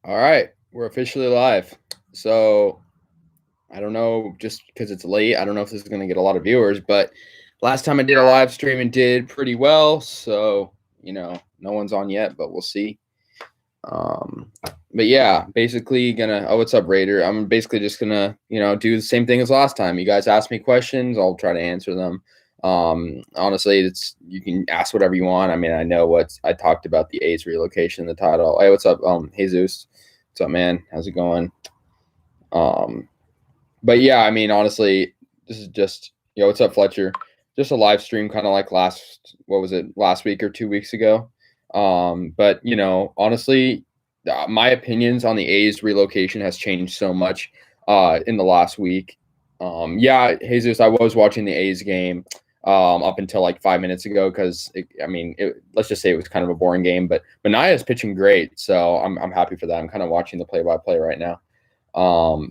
All right, we're officially live. So I don't know, just because it's late, I don't know if this is going to get a lot of viewers, but last time I did a live stream and did pretty well. So, no one's on yet, but we'll see. But yeah, basically oh, what's up, Raider? I'm basically just gonna, do the same thing as last time. You guys ask me questions, I'll try to answer them. Honestly, you can ask whatever you want. I mean, I know I talked about the A's relocation in the title. Hey, what's up, Jesus? What's up, man? How's it going? Um, but yeah, I mean, honestly, this is just, what's up, Fletcher? Just a live stream, kind of like last week or 2 weeks ago. But honestly, my opinions on the A's relocation has changed so much in the last week. Yeah, Jesus, I was watching the A's game up until like 5 minutes ago because let's just say it was kind of a boring game. But Manaea is pitching great, so I'm happy for that. I'm kind of watching the play-by-play right now.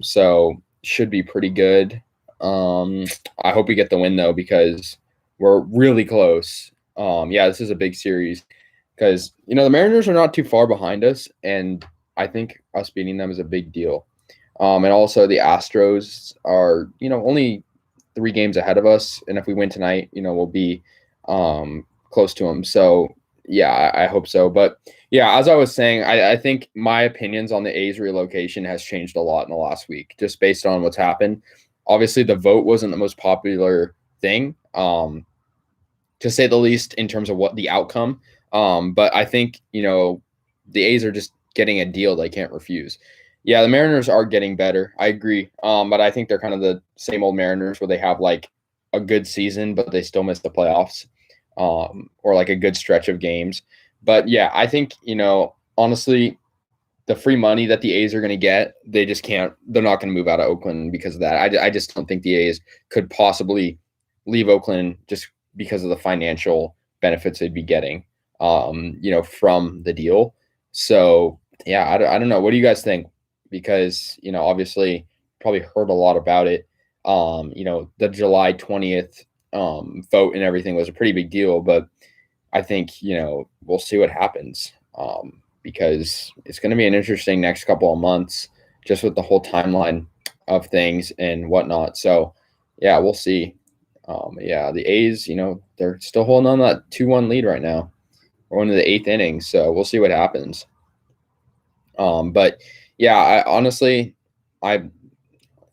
So should be pretty good. I hope we get the win though because we're really close. Yeah, this is a big series because the Mariners are not too far behind us, and I think us beating them is a big deal. And also the Astros are only 3 games ahead of us, and if we win tonight, we'll be close to them. So yeah, I hope so. But yeah, as I was saying, I think my opinions on the A's relocation has changed a lot in the last week, just based on what's happened. Obviously, the vote wasn't the most popular thing, to say the least, in terms of what the outcome. But I think, the A's are just getting a deal they can't refuse. Yeah, the Mariners are getting better. I agree. But I think they're kind of the same old Mariners where they have like a good season, but they still miss the playoffs, or like a good stretch of games. But yeah, I think, honestly, the free money that the A's are going to get, they just can't, they're not going to move out of Oakland because of that. I just don't think the A's could possibly leave Oakland just because of the financial benefits they'd be getting, from the deal. So yeah, I don't know. What do you guys think? Because, obviously probably heard a lot about it. The July 20th vote and everything was a pretty big deal, but I think, we'll see what happens, because it's going to be an interesting next couple of months just with the whole timeline of things and whatnot. So, yeah, we'll see. Yeah, the A's, they're still holding on that 2-1 lead right now. We're into the 8th inning, so we'll see what happens. But yeah, I honestly, I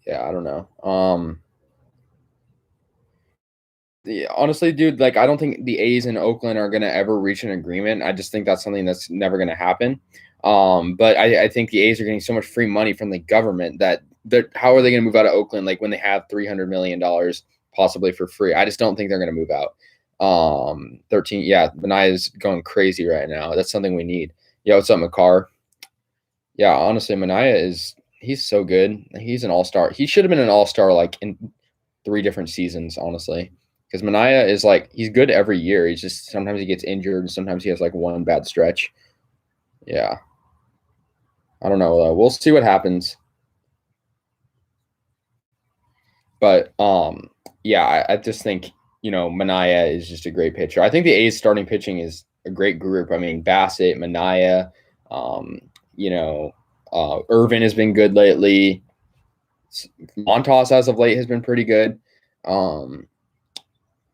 don't know. Honestly, dude, like I don't think the A's in Oakland are gonna ever reach an agreement. I just think that's something that's never gonna happen. But I think the A's are getting so much free money from the government that how are they gonna move out of Oakland like when they have $300 million possibly for free? I just don't think they're gonna move out. 13, yeah, Manaea is going crazy right now. That's something we need. Yeah, what's up, McCarr? Yeah, honestly, he's so good. He's an all-star. He should have been an all-star like in 3 different seasons, honestly. Because Manaea is like he's good every year. He's just sometimes he gets injured and sometimes he has like one bad stretch. Yeah. I don't know. We'll see what happens. But yeah, I just think, Manaea is just a great pitcher. I think the A's starting pitching is a great group. I mean, Bassett, Manaea, Irvin has been good lately. Montas as of late has been pretty good.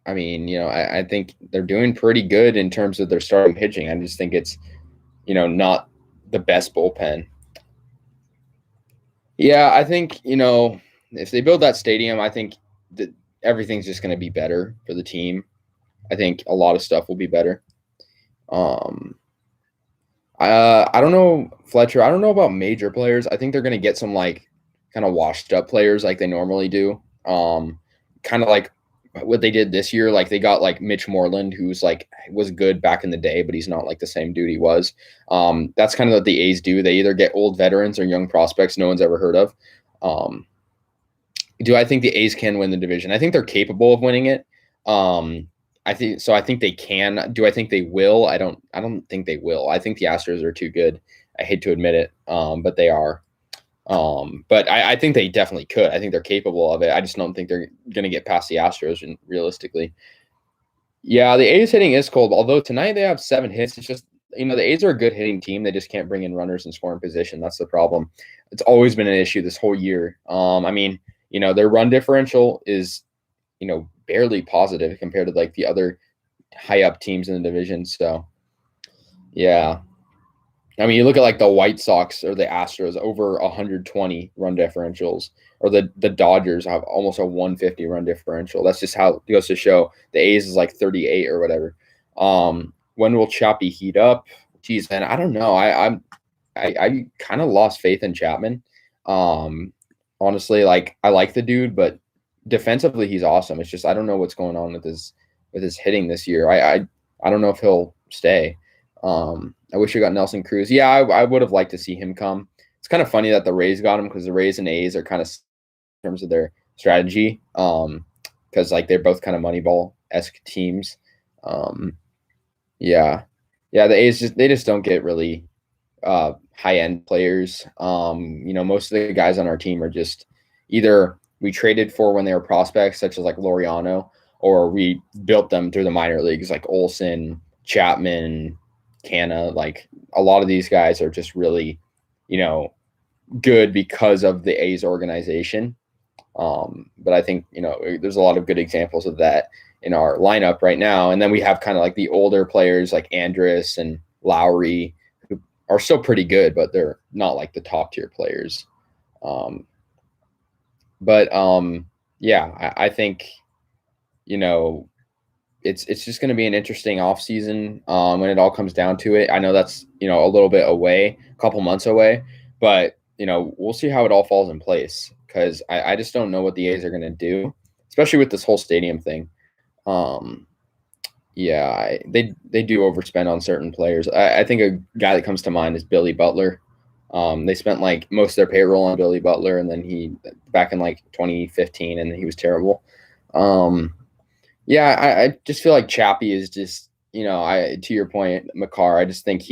I mean, I think they're doing pretty good in terms of their starting pitching. I just think it's, not the best bullpen. Yeah, I think, if they build that stadium, I think that everything's just going to be better for the team. I think a lot of stuff will be better. I don't know, Fletcher. I don't know about major players. I think they're going to get some like kind of washed up players like they normally do. Kind of like what they did this year. Like they got like Mitch Moreland, who's like was good back in the day, but he's not like the same dude he was. That's kind of what the A's do. They either get old veterans or young prospects no one's ever heard of. Do I think the A's can win the division? I think they're capable of winning it. I think so. I think they can. Do I think they will? I don't think they will. I think the Astros are too good. I hate to admit it, but they are. But I think they definitely could. I think they're capable of it. I just don't think they're going to get past the Astros realistically. Yeah, the A's hitting is cold. Although tonight they have 7 hits. It's just the A's are a good hitting team. They just can't bring in runners in scoring position. That's the problem. It's always been an issue this whole year. I mean, their run differential is, barely positive compared to like the other high up teams in the division. So, yeah. I mean, you look at like the White Sox or the Astros, over 120 run differentials, or the Dodgers have almost a 150 run differential. That's just how it goes to show. The A's is like 38 or whatever. When will Chappie heat up? Geez, man, I don't know. I kind of lost faith in Chapman. Honestly, like I like the dude, but defensively he's awesome. It's just I don't know what's going on with his hitting this year. I don't know if he'll stay. I wish we got Nelson Cruz. Yeah, I would have liked to see him come. It's kind of funny that the Rays got him because the Rays and A's are kind of in terms of their strategy. Because like they're both kind of Moneyball-esque teams. Yeah, the A's just don't get really high end players. Most of the guys on our team are just either we traded for when they were prospects, such as like Laureano, or we built them through the minor leagues, like Olson, Chapman, Canna. Like a lot of these guys are just really, good because of the A's organization. But I think, there's a lot of good examples of that in our lineup right now. And then we have kind of like the older players like Andrus and Lowry, who are still pretty good, but they're not like the top tier players. Yeah, I think, it's just going to be an interesting offseason when it all comes down to it. I know that's, a little bit away, a couple months away, but, we'll see how it all falls in place because I just don't know what the A's are going to do, especially with this whole stadium thing. Yeah, they do overspend on certain players. I think a guy that comes to mind is Billy Butler. They spent like most of their payroll on Billy Butler, and then he back in like 2015, and he was terrible. Yeah, I just feel like Chappie is just, to your point, Makar, I just think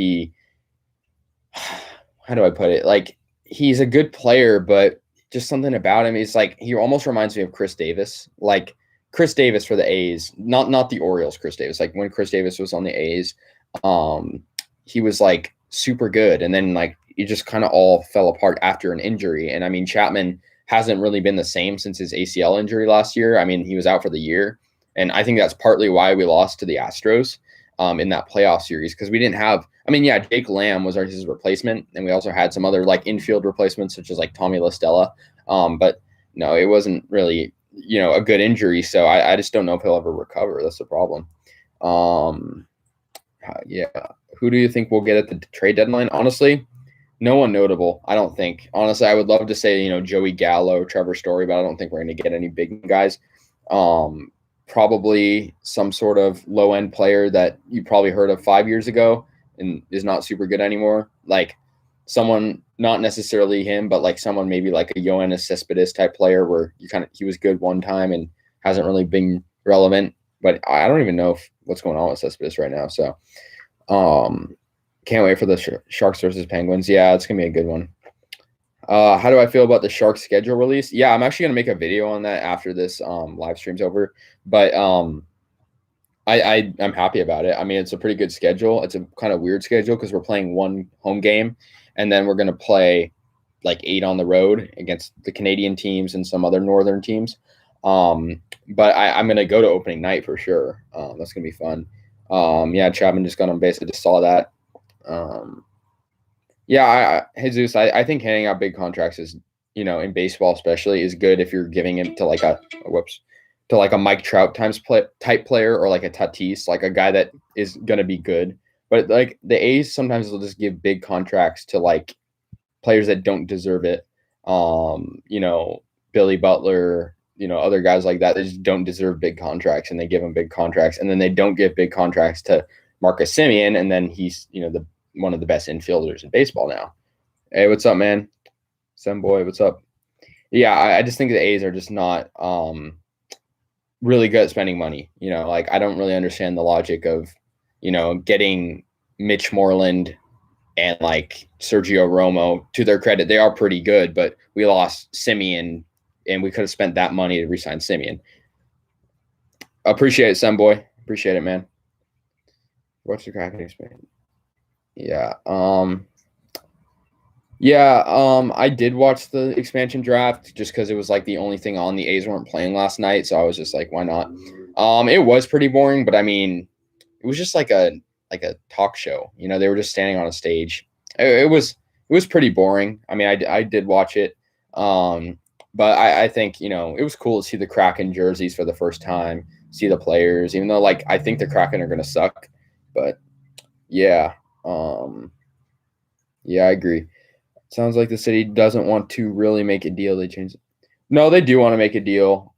how do I put it? Like, he's a good player, but just something about him is like, he almost reminds me of Chris Davis. Like, Chris Davis for the A's, not the Orioles Chris Davis. Like, when Chris Davis was on the A's, he was like super good. And then like, it just kind of all fell apart after an injury. And I mean, Chapman hasn't really been the same since his ACL injury last year. I mean, he was out for the year. And I think that's partly why we lost to the Astros in that playoff series, because we didn't have – I mean, yeah, Jake Lamb was his replacement, and we also had some other like infield replacements such as like Tommy La Stella. But no, it wasn't really, a good injury. So I just don't know if he'll ever recover. That's the problem. Yeah. Who do you think we'll get at the trade deadline? Honestly, no one notable, I don't think. Honestly, I would love to say, Joey Gallo, Trevor Story, but I don't think we're going to get any big guys. Probably some sort of low-end player that you probably heard of 5 years ago and is not super good anymore. Like someone, not necessarily him, but like someone maybe like a Yoenis Cespedes type player where he was good one time and hasn't really been relevant. But I don't even know what's going on with Cespedes right now. So can't wait for the Sharks versus Penguins. Yeah, it's going to be a good one. How do I feel about the Sharks schedule release? Yeah, I'm actually going to make a video on that after this live stream's over. But I'm happy about it. I mean, it's a pretty good schedule. It's a kind of weird schedule because we're playing one home game, and then we're going to play like 8 on the road against the Canadian teams and some other northern teams. But I'm going to go to opening night for sure. That's going to be fun. Yeah, Chapman just got on base. I just saw that. Yeah, Jesus, I think handing out big contracts is, in baseball especially, is good if you're giving it to like a Mike Trout type player or like a Tatis, like a guy that is gonna be good. But like the A's sometimes will just give big contracts to like players that don't deserve it. Billy Butler, other guys like that just don't deserve big contracts, and they give them big contracts, and then they don't give big contracts to Marcus Semien, and then he's one of the best infielders in baseball now. Hey, what's up, man? Boy, what's up? Yeah, I just think the A's are just not really good at spending money. Like I don't really understand the logic of, getting Mitch Moreland and like Sergio Romo. To their credit, they are pretty good, but we lost Semien, and we could have spent that money to re-sign Semien. Appreciate it, boy. Appreciate it, man. What's the cracking experience? Yeah. Yeah, I did watch the expansion draft just because it was like the only thing on. The A's weren't playing last night, so I was just like, why not? It was pretty boring, but I mean, it was just like a talk show. You know, they were just standing on a stage. It was pretty boring. I mean, I did watch it, um, but I think it was cool to see the Kraken jerseys for the first time, see the players, even though like I think the Kraken are gonna suck, but yeah, um, yeah, I agree. Sounds like the city doesn't want to really make a deal. They changed. No, they do want to make a deal.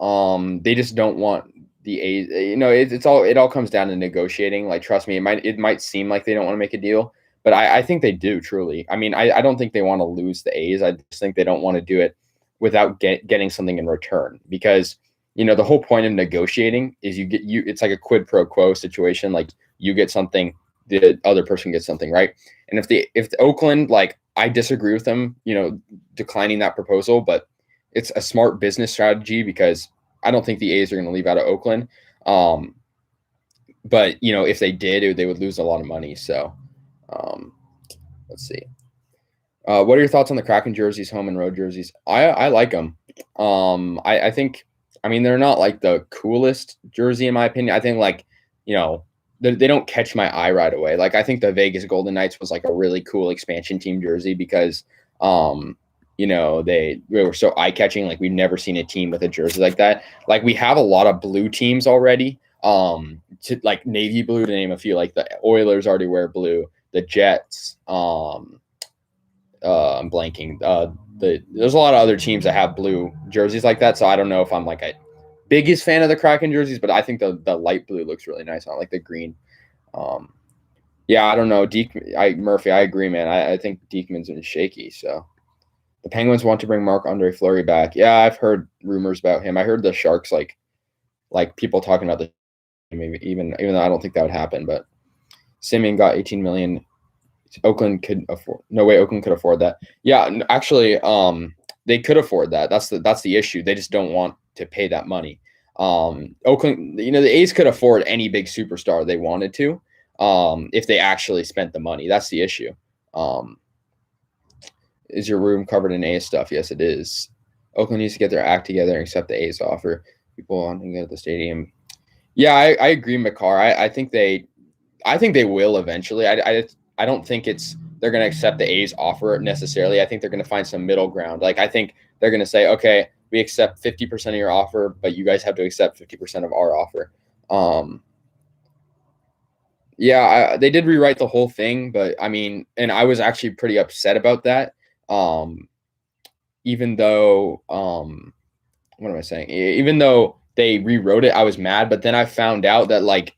They just don't want the A's. It all comes down to negotiating. Like, trust me, it might seem like they don't want to make a deal, but I think they do truly. I mean, I don't think they want to lose the A's. I just think they don't want to do it without getting something in return because the whole point of negotiating is it's like a quid pro quo situation. Like you get something, the other person gets something, right? And if Oakland, like, I disagree with them, declining that proposal, but it's a smart business strategy because I don't think the A's are going to leave out of Oakland. Um, but if they did, they would lose a lot of money. So um, let's see. What are your thoughts on the Kraken jerseys, home and road jerseys? I like them. I think, I mean, they're not like the coolest jersey in my opinion. I think like, you know, they don't catch my eye right away. Like I think the Vegas Golden Knights was like a really cool expansion team jersey because, they were so eye catching. Like we've never seen a team with a jersey like that. Like we have a lot of blue teams already. To like navy blue to name a few. Like the Oilers already wear blue. The Jets. I'm blanking. There's a lot of other teams that have blue jerseys like that, so I don't know if I'm like a biggest fan of the Kraken jerseys, but I think the light blue looks really nice. I like the green. Um, yeah, I don't know. Murphy, I agree, man. I think Diekman's been shaky. So the Penguins want to bring Marc-Andre Fleury back. Yeah, I've heard rumors about him. I heard the Sharks like people talking about the maybe even though I don't think that would happen. But Simeon got 18 million. Oakland could afford. No way, Oakland could afford that. Yeah, actually, they could afford that. That's the issue. They just don't want to pay that money. Oakland, the A's could afford any big superstar they wanted to, if they actually spent the money. That's the issue. Um, is your room covered in A's stuff? Yes, it is. Oakland needs to get their act together and accept the A's offer. People want to get the stadium. Yeah, I agree, McCarr. I think they will eventually. I don't think they're going to accept the A's offer necessarily. I think they're going to find some middle ground. Like I think they're going to say, okay, we accept 50% of your offer, but you guys have to accept 50% of our offer. Yeah, they did rewrite the whole thing, but I mean, and I was actually pretty upset about that. Even though, what am I saying? Even though they rewrote it, I was mad. But then I found out that like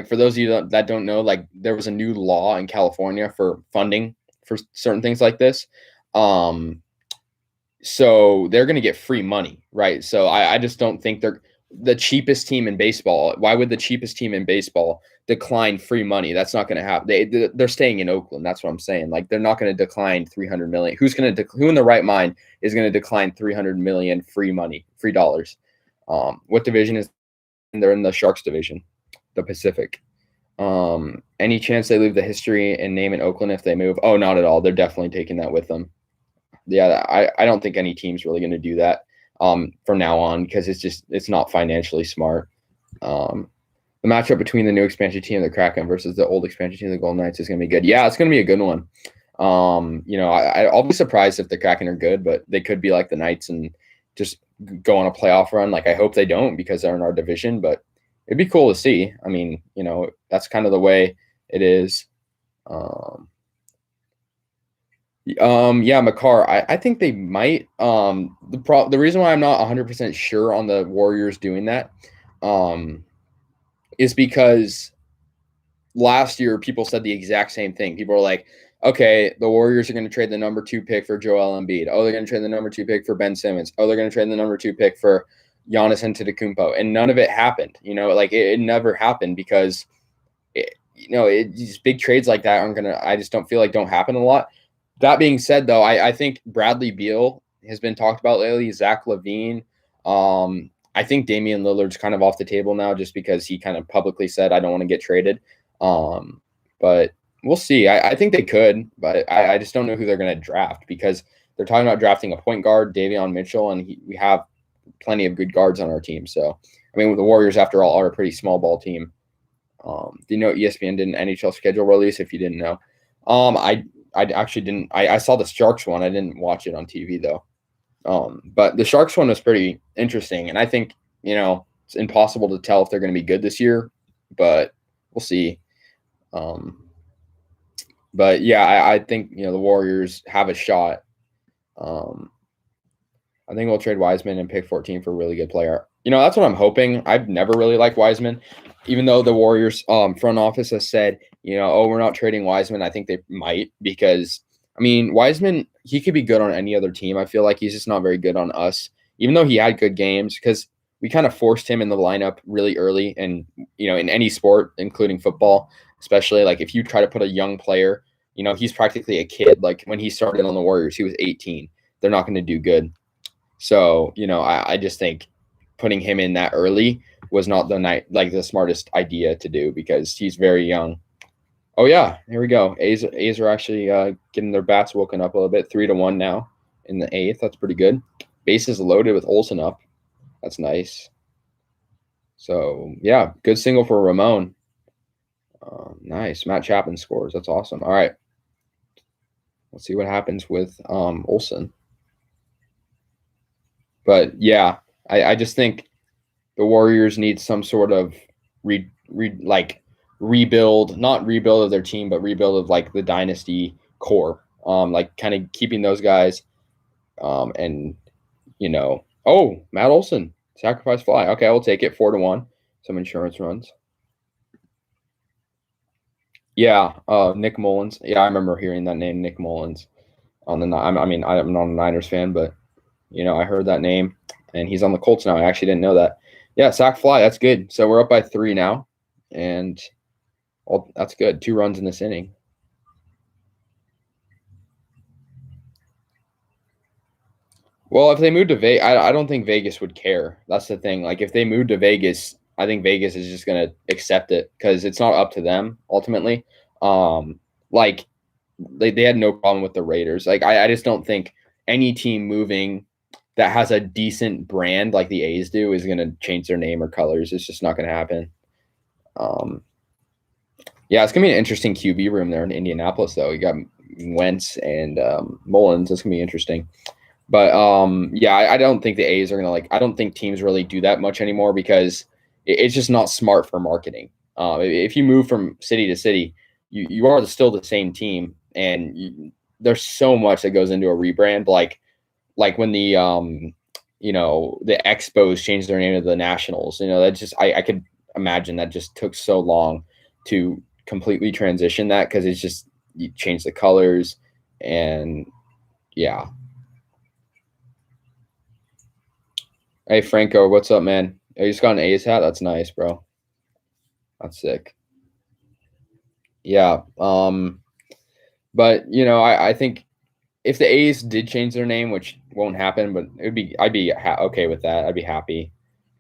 for those of you that don't know, like there was a new law in California for funding for certain things like this. So they're going to get free money, right? So I just don't think they're the cheapest team in baseball. Why would the cheapest team in baseball decline free money? That's not going to happen. They're staying in Oakland. That's what I'm saying. Like they're not going to decline 300 million. Who in the right mind is going to decline 300 million free money, free dollars? What division is? They're in the Sharks division, the Pacific. Any chance they leave the history and name in Oakland if they move? Oh, not at all. They're definitely taking that with them. Yeah, I don't think any team's really going to do that from now on because it's not financially smart. The matchup between the new expansion team, the Kraken, versus the old expansion team, the Golden Knights, is going to be good. Yeah, it's going to be a good one. I'll be surprised if the Kraken are good, but they could be like the Knights and just go on a playoff run. Like I hope they don't because they're in our division, but it'd be cool to see. I mean, that's kind of the way it is. Yeah, McCarr. I think they might. The reason why I'm not 100% sure on the Warriors doing that, is because last year people said the exact same thing. People were like, okay, the Warriors are going to trade the number 2 pick for Joel Embiid. Oh, they're going to trade the number 2 pick for Ben Simmons. Oh, they're going to trade the number 2 pick for Giannis Antetokounmpo. And none of it happened. Like it never happened because these big trades like that I just don't feel like don't happen a lot. That being said, though, I think Bradley Beal has been talked about lately. Zach LaVine. I think Damian Lillard's kind of off the table now just because he kind of publicly said, I don't want to get traded. But We'll see. I think they could, but I just don't know who they're going to draft because they're talking about drafting a point guard, Davion Mitchell, and we have plenty of good guards on our team. So, I mean, the Warriors, after all, are a pretty small ball team. Do you know ESPN did an NHL schedule release? If you didn't know, I actually didn't. I saw the Sharks one. I didn't watch it on TV though. But the Sharks one was pretty interesting, and I think it's impossible to tell if they're going to be good this year, but we'll see. But yeah, I think the Warriors have a shot. I think we'll trade Wiseman and pick 14 for a really good player. That's what I'm hoping. I've never really liked Wiseman, even though the Warriors front office has said, oh, we're not trading Wiseman. I think they might because, I mean, Wiseman, he could be good on any other team. I feel like he's just not very good on us, even though he had good games because we kind of forced him in the lineup really early and, in any sport, including football, especially like if you try to put a young player, he's practically a kid. Like when he started on the Warriors, he was 18. They're not going to do good. So, I just think putting him in that early was not the smartest idea to do because he's very young. Oh yeah, here we go. A's are actually getting their bats woken up a little bit. 3-1 now in the 8th. That's pretty good. Bases loaded with Olsen up. That's nice. So yeah, good single for Ramon. Nice. Matt Chapman scores. That's awesome. All right. Let's see what happens with Olsen. But yeah, I just think the Warriors need some sort of rebuild, not rebuild of their team, but rebuild of like the dynasty core. Like kind of keeping those guys. And oh, Matt Olson, sacrifice fly. Okay, I'll take it 4-1. Some insurance runs. Yeah, Nick Mullins. Yeah, I remember hearing that name, Nick Mullins. I'm not a Niners fan, but I heard that name, and he's on the Colts now. I actually didn't know that. Yeah, sack fly. That's good. So we're up by 3 now, and that's good. 2 runs in this inning. Well, if they moved to Vegas, I don't think Vegas would care. That's the thing. Like if they moved to Vegas, I think Vegas is just going to accept it because it's not up to them ultimately. Like they had no problem with the Raiders. Like I just don't think any team moving that has a decent brand like the A's do is going to change their name or colors. It's just not going to happen. Yeah, it's going to be an interesting QB room there in Indianapolis, though. You got Wentz and Mullins. It's going to be interesting. But, yeah, I don't think the A's are going to, I don't think teams really do that much anymore because it's just not smart for marketing. If you move from city to city, you are still the same team, and there's so much that goes into a rebrand. Like when the the Expos changed their name to the Nationals, that just I could imagine that just took so long to completely transition that because it's just you change the colors and yeah. Hey Franco, what's up, man? Oh, you just got an A's hat? That's nice, bro. That's sick. Yeah. But I think if the A's did change their name, which won't happen, but I'd be okay with that. I'd be happy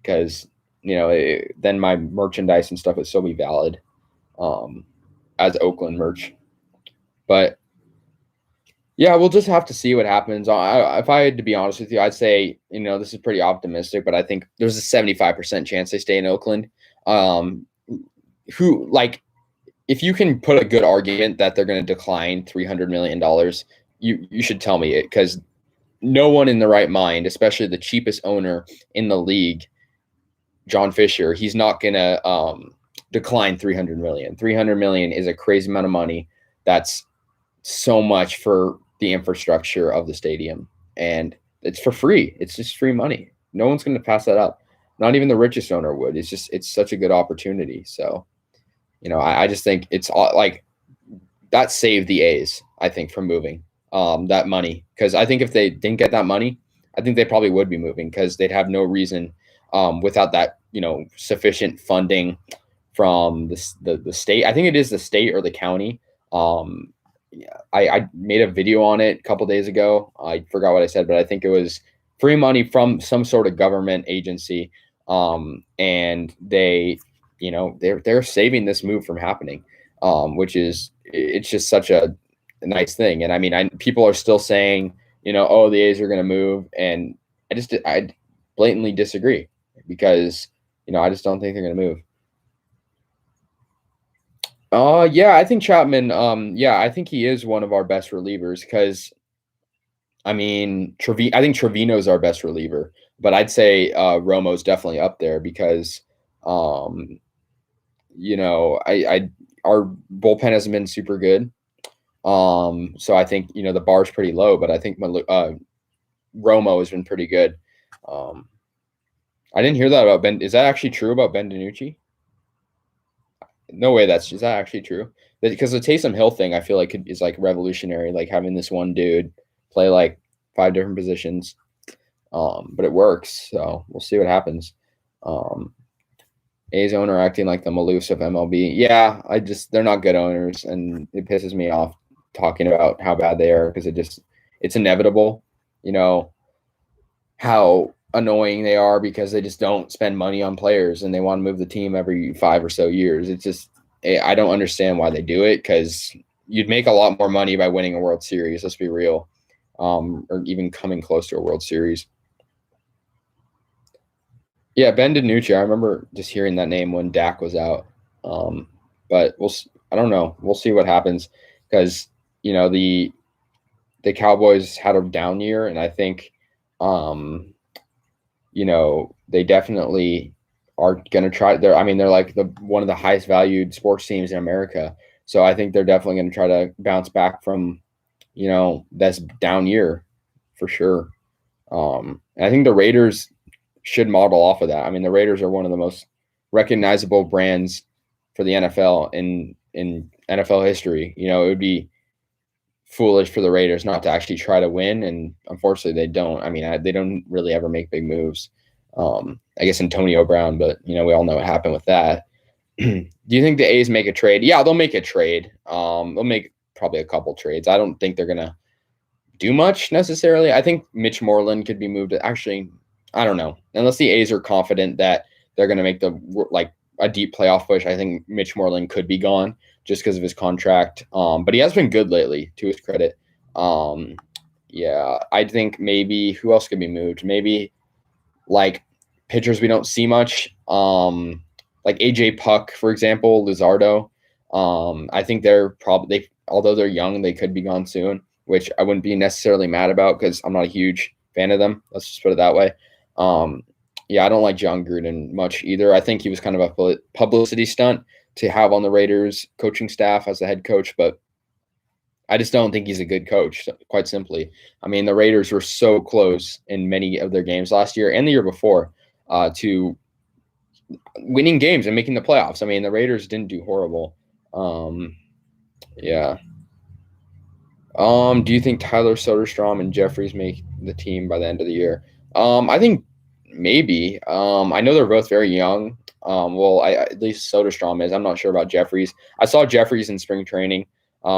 because then my merchandise and stuff would still be valid as Oakland merch. But yeah, we'll just have to see what happens. If I had to be honest with you, I'd say this is pretty optimistic, but I think there's a 75% chance they stay in Oakland. If you can put a good argument that they're going to decline $300 million, you should tell me it because no one in the right mind, especially the cheapest owner in the league, John Fisher, he's not going to decline $300 million. $300 million is a crazy amount of money. That's so much for the infrastructure of the stadium, and it's for free. It's just free money. No one's going to pass that up. Not even the richest owner would. It's such a good opportunity. So, I just think it's like that saved the A's, I think, from moving that money. Because I think if they didn't get that money, I think they probably would be moving because they'd have no reason without that, sufficient funding from the state. I think it is the state or the county. I made a video on it a couple days ago. I forgot what I said, but I think it was free money from some sort of government agency. And they, they're saving this move from happening, which is it's just such a nice thing. And I mean, people are still saying, oh, the A's are going to move, and I blatantly disagree because I just don't think they're going to move. Yeah, I think Chapman. Yeah, I think he is one of our best relievers because I mean, I think Trevino's our best reliever, but I'd say Romo's definitely up there because, I our bullpen hasn't been super good. So I think the bar's pretty low, but I think Romo has been pretty good. I didn't hear that about Ben. Is that actually true about Ben DiNucci? No way. Is that actually true? Because the Taysom Hill thing, I feel like is like revolutionary. Like having this one dude play like 5 different positions, but it works. So we'll see what happens. A's owner acting like the Maloofs of MLB. Yeah, they're not good owners, and it pisses me off talking about how bad they are because it's inevitable. How annoying they are because they just don't spend money on players and they want to move the team every 5 or so years. It's just I don't understand why they do it because you'd make a lot more money by winning a World Series. Let's be real, or even coming close to a World Series. Yeah, Ben DiNucci. I remember just hearing that name when Dak was out. But I don't know. We'll see what happens because the Cowboys had a down year, and I think they definitely are going to try. They're like one of the highest valued sports teams in America. So I think they're definitely going to try to bounce back from this down year for sure. And I think the Raiders should model off of that. I mean, the Raiders are one of the most recognizable brands for the NFL in NFL history. It would be foolish for the Raiders not to actually try to win, and unfortunately they don't. I mean, they don't really ever make big moves. I guess Antonio Brown, but we all know what happened with that. Do you think the A's make a trade? Yeah, they'll make a trade. They'll make probably a couple trades. I don't think they're gonna do much necessarily. I think Mitch Moreland could be moved. Actually, I don't know. Unless the A's are confident that they're gonna make a deep playoff push, I think Mitch Moreland could be gone just because of his contract. But he has been good lately, to his credit. Yeah, I think maybe who else could be moved? Maybe like pitchers we don't see much. Like AJ Puck, for example, Luzardo. I think they're probably although they're young, they could be gone soon, which I wouldn't be necessarily mad about because I'm not a huge fan of them. Let's just put it that way. Yeah, I don't like John Gruden much either. I think he was kind of a publicity stunt to have on the Raiders coaching staff as the head coach, but I just don't think he's a good coach, quite simply. I mean, the Raiders were so close in many of their games last year and the year before to winning games and making the playoffs. I mean, the Raiders didn't do horrible. Yeah. Do you think Tyler Soderstrom and Jeffries make the team by the end of the year? I think maybe. I know they're both very young. Well, at least Soderstrom is. I'm not sure about Jeffries. I saw Jeffries in spring training.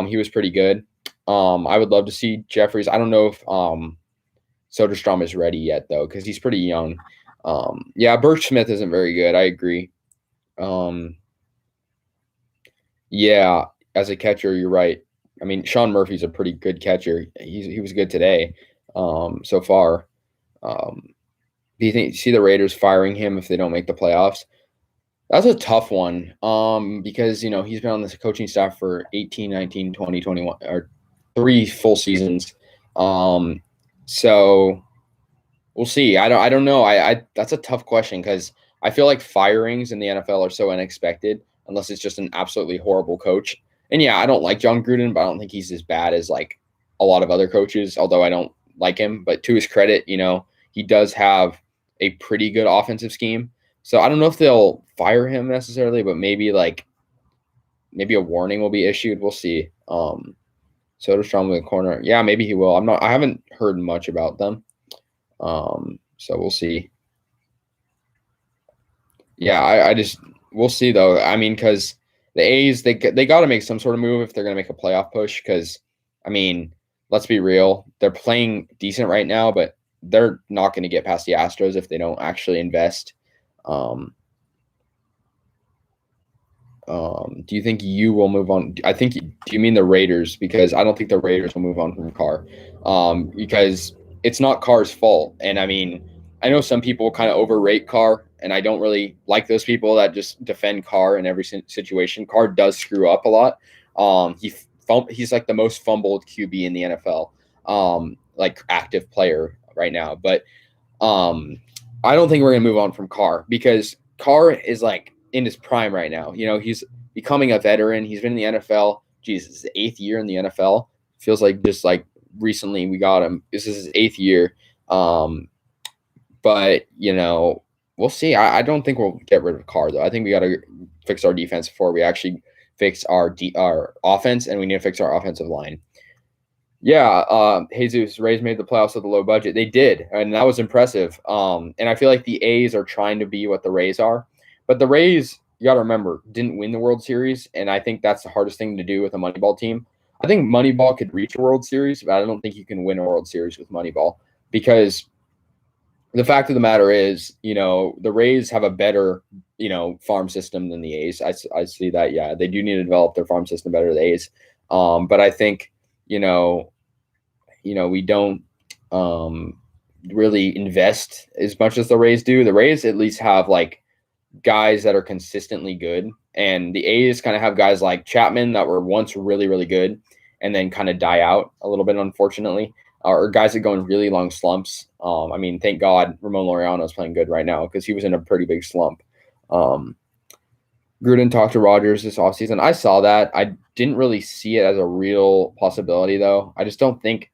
He was pretty good. I would love to see Jeffries. I don't know if Soderstrom is ready yet, though, because he's pretty young. Yeah, Birch Smith isn't very good. I agree. Yeah, as a catcher, you're right. I mean, Sean Murphy's a pretty good catcher. He was good today, so far. Do you see the Raiders firing him if they don't make the playoffs? That's a tough one because, he's been on this coaching staff for 18, 19, 20, 21, or 3 full seasons. So we'll see. I don't know. That's a tough question because I feel like firings in the NFL are so unexpected unless it's just an absolutely horrible coach. And yeah, I don't like John Gruden, but I don't think he's as bad as like a lot of other coaches, although I don't like him. But to his credit, he does have a pretty good offensive scheme. So I don't know if they'll fire him necessarily, but maybe a warning will be issued. We'll see. Soderstrom in the corner. Yeah, maybe he will. I haven't heard much about them. So we'll see. Yeah, we'll see though. I mean, because the A's, they got to make some sort of move if they're going to make a playoff push. Because I mean, let's be real, they're playing decent right now, but they're not going to get past the Astros if they don't actually invest. Do you think you will move on? Do you mean the Raiders? Because I don't think the Raiders will move on from Carr. Because it's not Carr's fault. And I mean, I know some people kind of overrate Carr, and I don't really like those people that just defend Carr in every situation. Carr does screw up a lot. He's like the most fumbled QB in the NFL, like active player right now. But I don't think we're gonna move on from Carr because Carr is like in his prime right now. He's becoming a veteran. He's been in the NFL. Jesus, his 8th year in the NFL. Feels like just like recently we got him. This is his 8th year. But we'll see. I don't think we'll get rid of Carr though. I think we got to fix our defense before we actually fix our offense, and we need to fix our offensive line. Yeah, Jesus, Rays made the playoffs with a low budget. They did, and that was impressive. And I feel like the A's are trying to be what the Rays are. But the Rays, you got to remember, didn't win the World Series, and I think that's the hardest thing to do with a Moneyball team. I think Moneyball could reach a World Series, but I don't think you can win a World Series with Moneyball because the fact of the matter is, the Rays have a better, farm system than the A's. I see that. Yeah, they do need to develop their farm system better than the A's. But I think, we don't really invest as much as the Rays do. The Rays at least have like guys that are consistently good, and the A's kind of have guys like Chapman that were once really, really good and then kind of die out a little bit, unfortunately, or guys that go in really long slumps. I mean, thank God Ramon Laureano is playing good right now because he was in a pretty big slump. Gruden talked to Rodgers this offseason. I saw that. I didn't really see it as a real possibility, though. I just don't think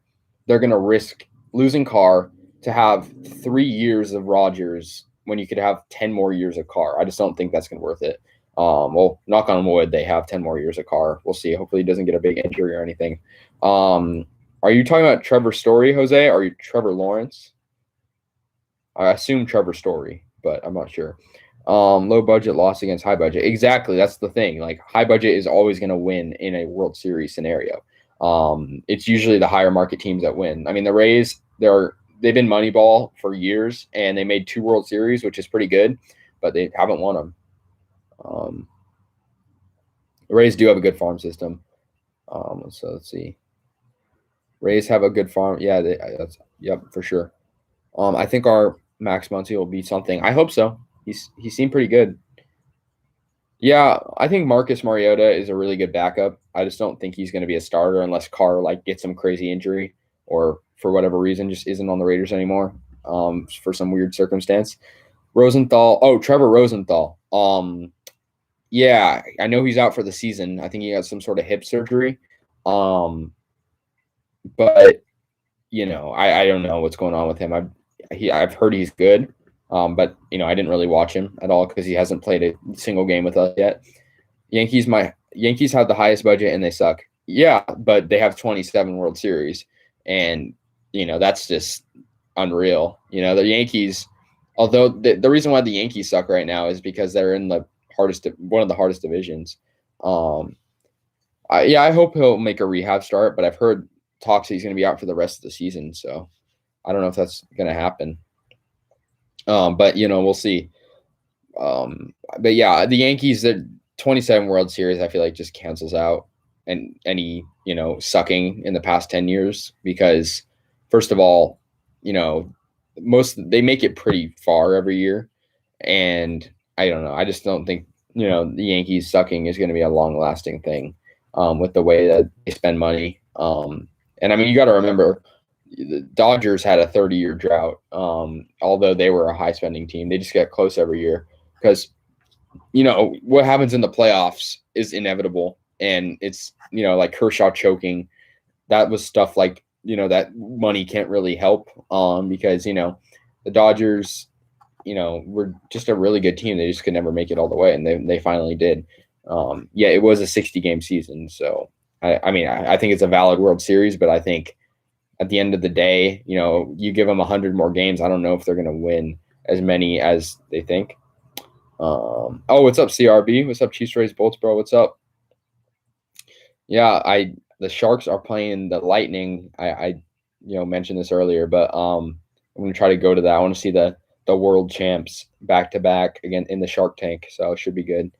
they're going to risk losing Carr to have 3 years of Rodgers when you could have 10 more years of Carr. I just don't think that's going to be worth it. Well, knock on wood, they have 10 more years of Carr. We'll see. Hopefully he doesn't get a big injury or anything. Are you talking about Trevor Story, Jose, or are you Trevor Lawrence? I assume Trevor Story, but I'm not sure. Low budget loss against high budget. Exactly. That's the thing. Like high budget is always going to win in a World Series scenario. It's usually the higher market teams that win. I mean, the Rays, they've been Moneyball for years, and they made 2 World Series, which is pretty good, but they haven't won them. The Rays do have a good farm system. So let's see. Rays have a good farm. Yeah, yep, for sure. I think our Max Muncy will be something. I hope so. He seemed pretty good. Yeah, I think Marcus Mariota is a really good backup. I just don't think he's going to be a starter unless Carr gets some crazy injury or for whatever reason just isn't on the Raiders anymore. For some weird circumstance. Trevor Rosenthal. Yeah, I know he's out for the season. I think he has some sort of hip surgery. But I don't know what's going on with him. I've heard he's good. But I didn't really watch him at all because he hasn't played a single game with us yet. Yankees have the highest budget and they suck. Yeah, but they have 27 World Series, and that's just unreal. The Yankees, although the reason why the Yankees suck right now is because they're in one of the hardest divisions. I hope he'll make a rehab start, but I've heard talks that he's going to be out for the rest of the season, so I don't know if that's going to happen. But we'll see. But yeah, the Yankees, the 27 World Series, I feel like just cancels out and any sucking in the past 10 years because first of all, they make it pretty far every year, and I don't know. I just don't think the Yankees sucking is going to be a long lasting thing with the way that they spend money. And I mean, you got to remember. The Dodgers had a 30-year drought. Although they were a high-spending team, they just get close every year because, what happens in the playoffs is inevitable, and it's like Kershaw choking. That was stuff that money can't really help because the Dodgers, were just a really good team. They just could never make it all the way, and they finally did. Yeah, it was a 60-game season, so I think it's a valid World Series, but I think. At the end of the day, you give them 100 more games. I don't know if they're going to win as many as they think. What's up, CRB? What's up, Chiefs Rays Bolts, bro? What's up? Yeah, the Sharks are playing the Lightning. I mentioned this earlier, but I'm going to try to go to that. I want to see the world champs back to back again in the Shark Tank, so it should be good.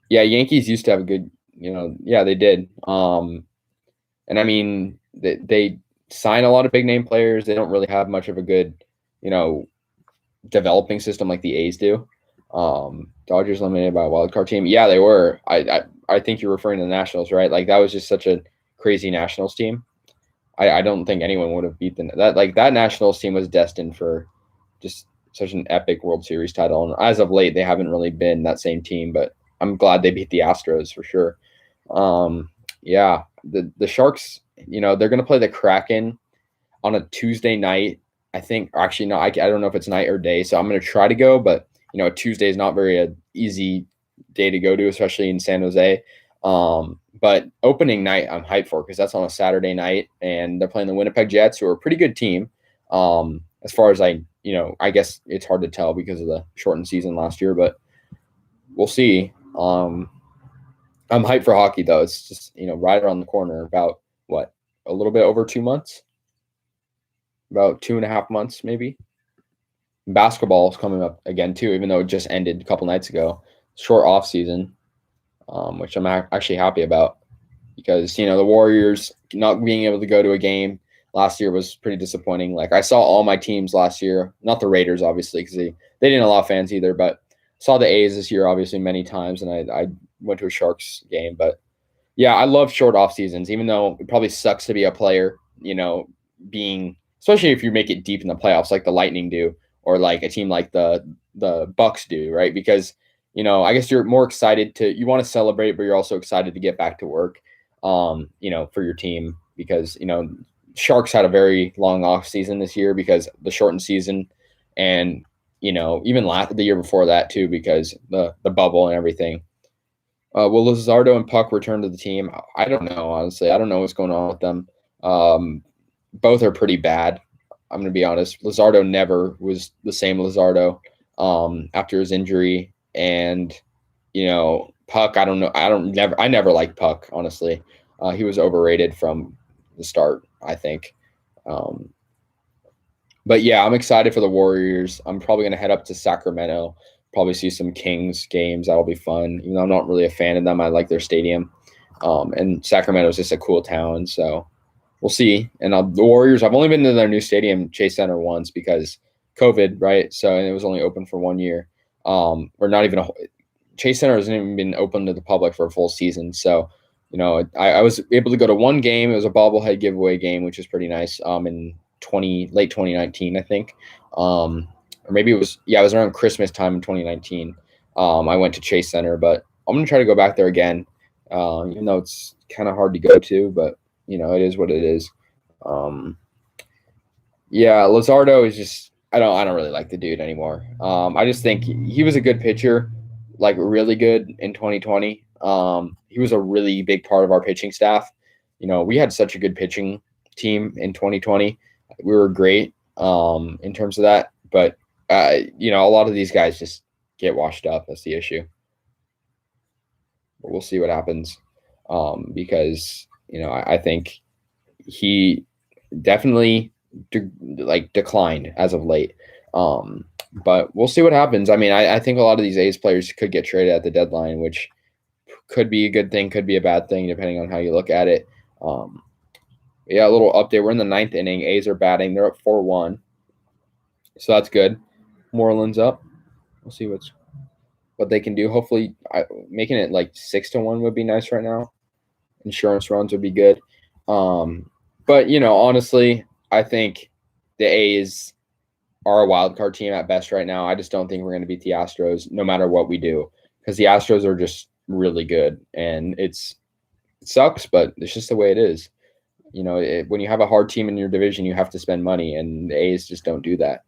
Yeah, Yankees used to have a good, yeah, they did. And I mean, they sign a lot of big name players. They don't really have much of a good, you know, developing system like the A's do. Dodgers eliminated by a wild card team. Yeah, they were. I think you're referring to the Nationals, right? Like that was just such a crazy Nationals team. I don't think anyone would have beaten that. Like that Nationals team was destined for just such an epic World Series title. And as of late, they haven't really been that same team, but I'm glad they beat the Astros for sure. Um, yeah, the Sharks, they're gonna play the Kraken on a Tuesday night. I think, or actually, no, I don't know if it's night or day. So I'm gonna try to go, but Tuesday is not very easy day to go to, especially in San Jose. But opening night, I'm hyped for because that's on a Saturday night, and they're playing the Winnipeg Jets, who are a pretty good team. As far as I guess it's hard to tell because of the shortened season last year, but we'll see. I'm hyped for hockey though. It's just right around the corner. About what, a little bit over 2 months, about 2.5 months maybe. Basketball is coming up again too, even though it just ended a couple nights ago. Short off season, which I'm actually happy about because the Warriors not being able to go to a game last year was pretty disappointing. Like I saw all my teams last year, not the Raiders obviously because they didn't allow fans either, but saw the A's this year obviously many times, and I went to a Sharks game. But yeah, I love short off seasons, even though it probably sucks to be a player, being, especially if you make it deep in the playoffs like the Lightning do, or like a team like the Bucks do, right? Because I guess you're more excited you want to celebrate, but you're also excited to get back to work, for your team because Sharks had a very long off season this year because the shortened season, and even the year before that too because the bubble and everything. Will Luzardo and Puck return to the team? I don't know, honestly. I don't know what's going on with them. Both are pretty bad. I'm going to be honest. Luzardo never was the same Luzardo after his injury. And, Puck, I don't know. I never liked Puck, honestly. He was overrated from the start, I think. But yeah, I'm excited for the Warriors. I'm probably going to head up to Sacramento, probably see some Kings games. That'll be fun. Even though I'm not really a fan of them, I like their stadium. And Sacramento is just a cool town, so we'll see. And the Warriors, I've only been to their new stadium, Chase Center, once because COVID, right? So and it was only open for 1 year. Or not even Chase Center hasn't even been open to the public for a full season. So, I was able to go to one game. It was a bobblehead giveaway game, which was pretty nice. In late 2019, I think. Or maybe it was around Christmas time in 2019. I went to Chase Center, but I'm gonna try to go back there again. Even though it's kind of hard to go to, but it is what it is. Yeah, Luzardo is just I don't really like the dude anymore. I just think he was a good pitcher, like really good in 2020. He was a really big part of our pitching staff. We had such a good pitching team in 2020. We were great in terms of that, but a lot of these guys just get washed up. That's the issue. But we'll see what happens because I think he definitely declined as of late. But we'll see what happens. I mean, I think a lot of these A's players could get traded at the deadline, which could be a good thing, could be a bad thing, depending on how you look at it. Yeah, a little update. We're in the 9th inning. A's are batting. They're up 4-1. So that's good. Moreland's up. We'll see what they can do. Hopefully, making it like 6-1 would be nice right now. Insurance runs would be good. But, honestly, I think the A's are a wild card team at best right now. I just don't think we're going to beat the Astros no matter what we do because the Astros are just really good. And it sucks, but it's just the way it is. When you have a hard team in your division, you have to spend money, and the A's just don't do that.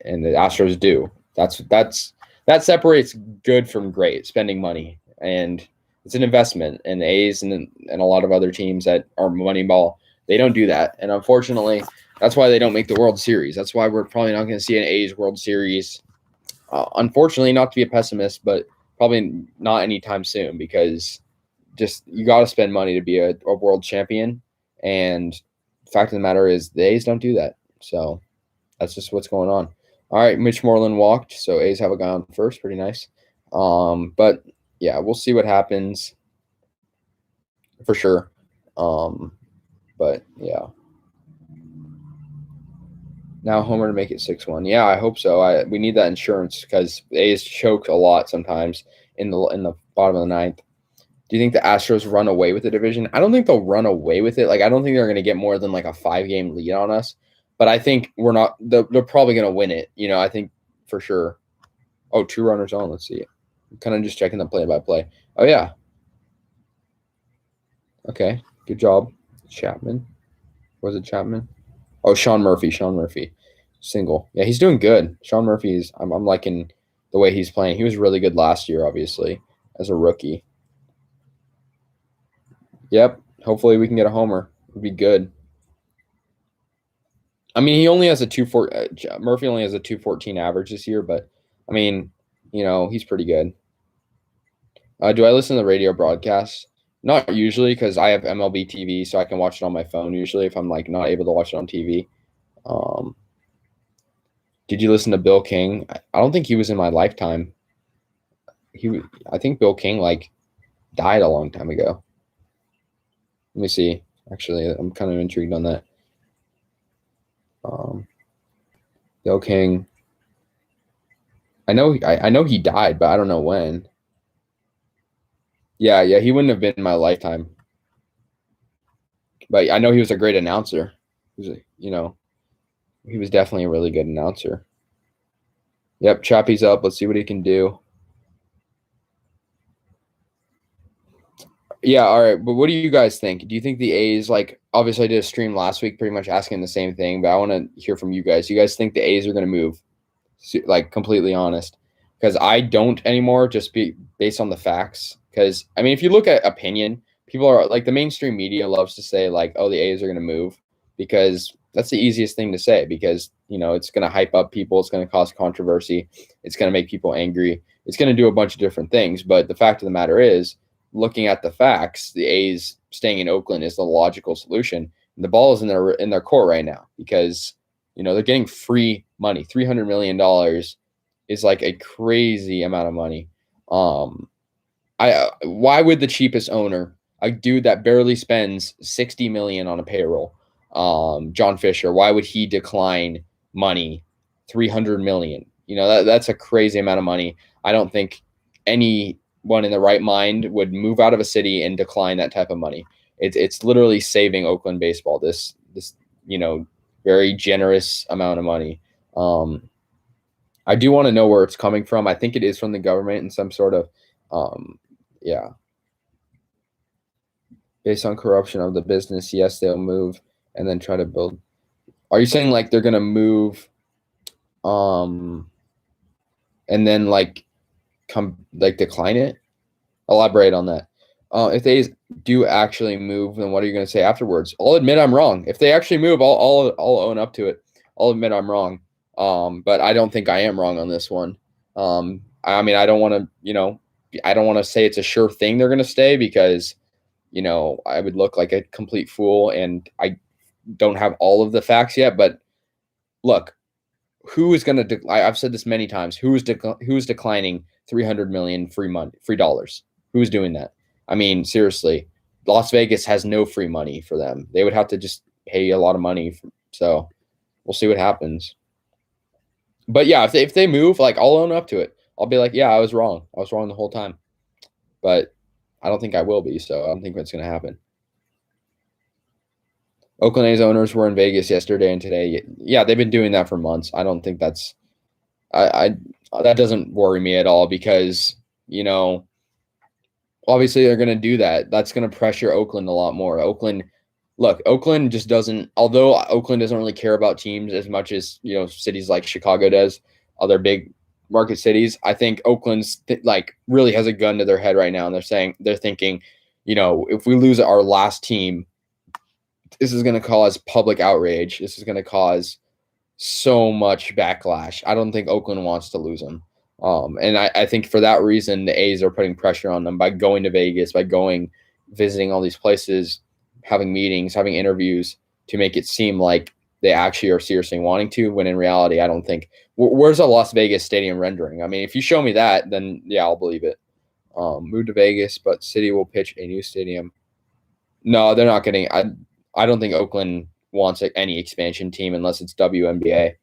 And the Astros do. That separates good from great, spending money. And it's an investment. And the A's and a lot of other teams that are Moneyball, they don't do that. And unfortunately, that's why they don't make the World Series. That's why we're probably not going to see an A's World Series. Unfortunately, not to be a pessimist, but probably not anytime soon because just you got to spend money to be a world champion. And the fact of the matter is the A's don't do that. So that's just what's going on. All right, Mitch Moreland walked, so A's have a guy on first. Pretty nice. But yeah, we'll see what happens for sure. But yeah. Now Homer to make it 6-1. Yeah, I hope so. We need that insurance because A's choke a lot sometimes in the bottom of the ninth. Do you think the Astros run away with the division? I don't think they'll run away with it. Like, I don't think they're going to get more than like a 5-game lead on us. But I think we're not. They're probably going to win it. I think for sure. Oh, 2 runners on. Let's see. I'm kind of just checking the play-by-play. Oh yeah. Okay. Good job, Chapman. Was it Chapman? Oh, Sean Murphy. Single. Yeah, he's doing good. Sean Murphy's. I'm liking the way he's playing. He was really good last year, obviously, as a rookie. Yep. Hopefully we can get a homer. Would be good. I mean, he only has a 2.4. Murphy only has a 2.14 average this year, but I mean, he's pretty good. Do I listen to the radio broadcasts? Not usually because I have MLB TV, so I can watch it on my phone usually if I'm like not able to watch it on TV. Did you listen to Bill King? I don't think he was in my lifetime. I think Bill King like died a long time ago. Let me see. Actually, I'm kind of intrigued on that. Bill King. I know he died, but I don't know when. Yeah, he wouldn't have been in my lifetime. But I know he was a great announcer. He was definitely a really good announcer. Yep, Chappie's up. Let's see what he can do. Yeah, all right. But what do you guys think? Do you think the A's, like, obviously I did a stream last week pretty much asking the same thing, but I want to hear from you guys. You guys think the A's are going to move? Like, completely honest. Because I don't anymore, just based on the facts. Because, I mean, if you look at opinion, people are, like, the mainstream media loves to say, like, oh, the A's are going to move. Because that's the easiest thing to say. Because, it's going to hype up people. It's going to cause controversy. It's going to make people angry. It's going to do a bunch of different things. But the fact of the matter is, looking at the facts, the A's staying in Oakland is the logical solution. And the ball is in their court right now because they're getting free money. $300 million is like a crazy amount of money. Why would the cheapest owner, a dude that barely spends $60 million on a payroll, John Fisher, why would he decline money, $300 million? That's a crazy amount of money. I don't think anyone in the right mind would move out of a city and decline that type of money. It's literally saving Oakland baseball. This very generous amount of money. I do want to know where it's coming from. I think it is from the government in some sort of, based on corruption of the business. Yes, they'll move and then try to build. Are you saying like they're gonna move, and then decline it? Elaborate on that. If they do actually move, then what are you going to say afterwards? I'll admit I'm wrong. If they actually move, I'll own up to it. I'll admit I'm wrong. But I don't think I am wrong on this one. I mean, I don't want to, I don't want to say it's a sure thing they're going to stay because, I would look like a complete fool and I don't have all of the facts yet. But look, who is going to? I've said this many times. Who's declining $300 million free dollars? Who's doing that? I mean, seriously, Las Vegas has no free money for them. They would have to just pay a lot of money. So we'll see what happens. But yeah, if they move, like I'll own up to it. I'll be like, yeah, I was wrong. I was wrong the whole time. But I don't think I will be. So I don't think that's going to happen. Oakland A's owners were in Vegas yesterday and today. Yeah, they've been doing that for months. I don't think that's that doesn't worry me at all because, obviously they're going to do that. That's going to pressure Oakland a lot more. Oakland just doesn't, although Oakland doesn't really care about teams as much as, cities like Chicago does, other big market cities. I think Oakland's really has a gun to their head right now. And they're thinking, if we lose our last team, this is going to cause public outrage. This is going to cause so much backlash. I don't think Oakland wants to lose them. And I think for that reason, the A's are putting pressure on them by going to Vegas, visiting all these places, having meetings, having interviews to make it seem like they actually are seriously wanting to, when in reality, I don't think. Where's a Las Vegas stadium rendering? I mean, if you show me that, then yeah, I'll believe it. Move to Vegas, but City will pitch a new stadium. No, they're not getting. I don't think Oakland wants any expansion team unless it's WNBA.